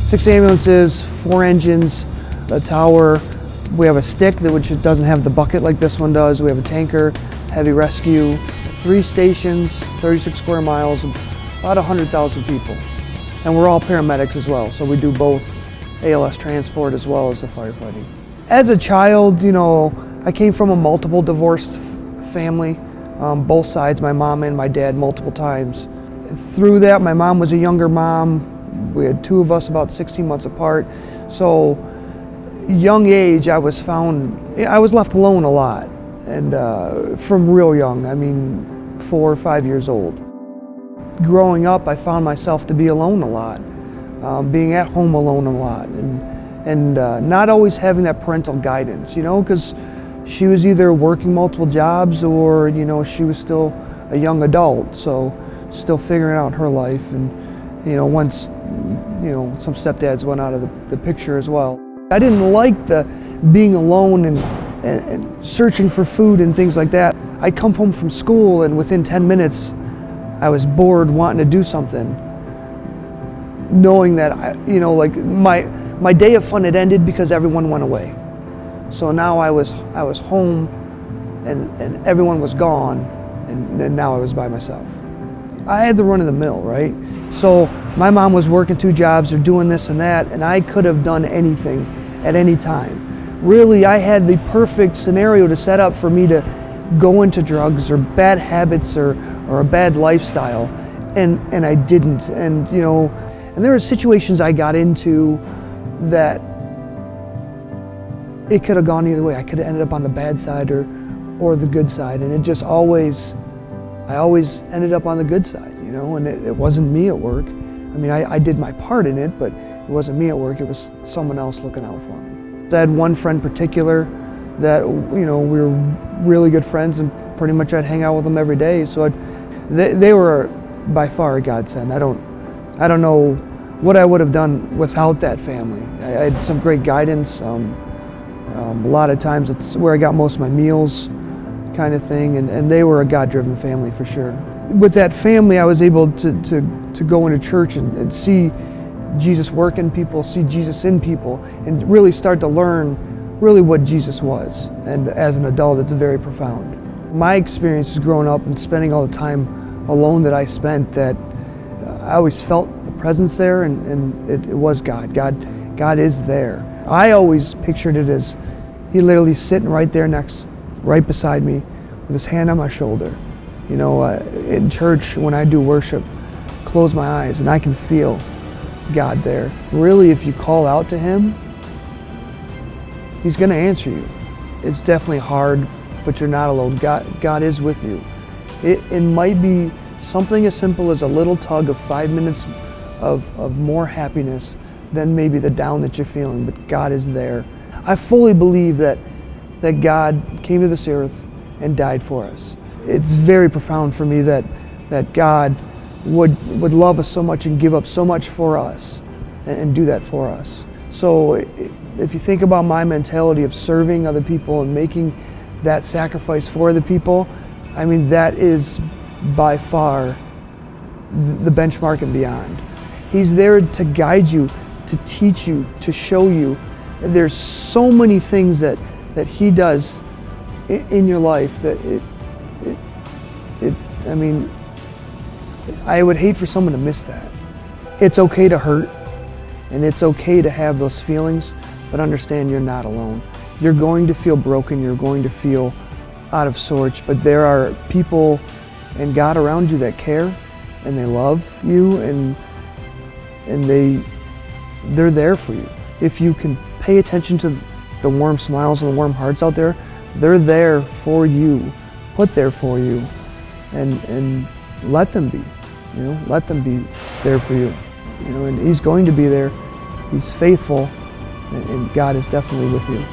6 ambulances, 4 engines, a tower. We have a stick which doesn't have the bucket like this one does. We have a tanker, heavy rescue, 3 stations, 36 square miles, about 100,000 people. And we're all paramedics as well, so we do both ALS transport as well as the firefighting. As a child, you know, I came from a multiple divorced family, both sides, my mom and my dad, multiple times. Through that, my mom was a younger mom. We had 2 of us about 16 months apart. So, young age, I was left alone a lot, and from real young, I mean 4 or 5 years old. Growing up, I found myself to be alone a lot, being at home alone a lot, and not always having that parental guidance, you know, because she was either working multiple jobs or, you know, she was still a young adult, so still figuring out her life. And, you know, once, you know, some stepdads went out of the picture as well. I didn't like the being alone and searching for food and things like that. I'd come home from school and within 10 minutes I was bored, wanting to do something, knowing that, you know, like my day of fun had ended because everyone went away. So now I was home and everyone was gone, and now I was by myself. I had the run of the mill, right? So my mom was working 2 jobs or doing this and that, and I could have done anything at any time. Really, I had the perfect scenario to set up for me to go into drugs or bad habits or a bad lifestyle, and I didn't. And, you know, and there were situations I got into that it could have gone either way. I could have ended up on the bad side or the good side, and it just I always ended up on the good side, you know, and it wasn't me at work. I mean, I did my part in it, but it wasn't me at work, it was someone else looking out for me. I had one friend in particular that, you know, we were really good friends, and pretty much I'd hang out with them every day, so they were by far a godsend. I don't know what I would have done without that family. I had some great guidance. A lot of times it's where I got most of my meals, kind of thing, and they were a God-driven family for sure. With that family, I was able to go into church and see Jesus work in people, see Jesus in people, and really start to learn really what Jesus was. And as an adult, it's very profound. My experiences growing up and spending all the time alone that I spent, that I always felt the presence there, and it was God. God is there. I always pictured it as He literally sitting right there right beside me with His hand on my shoulder. You know, in church when I do worship, close my eyes and I can feel God there. Really, if you call out to Him, He's going to answer you. It's definitely hard, but you're not alone. God is with you. It might be something as simple as a little tug of 5 minutes of more happiness than maybe the down that you're feeling, but God is there. I fully believe that God came to this earth and died for us. It's very profound for me that God would love us so much and give up so much for us and do that for us. So if you think about my mentality of serving other people and making that sacrifice for other people, I mean, that is by far the benchmark and beyond. He's there to guide you, to teach you, to show you. There's so many things that He does in your life that I mean, I would hate for someone to miss that. It's okay to hurt, and it's okay to have those feelings, but understand you're not alone. You're going to feel broken, you're going to feel out of sorts, but there are people and God around you that care, and they love you, and they're there for you. If you can pay attention to the warm smiles and the warm hearts out there, they're there for you, put there for you, and let them be, you know, let them be there for you, you know, and He's going to be there. He's faithful, and God is definitely with you.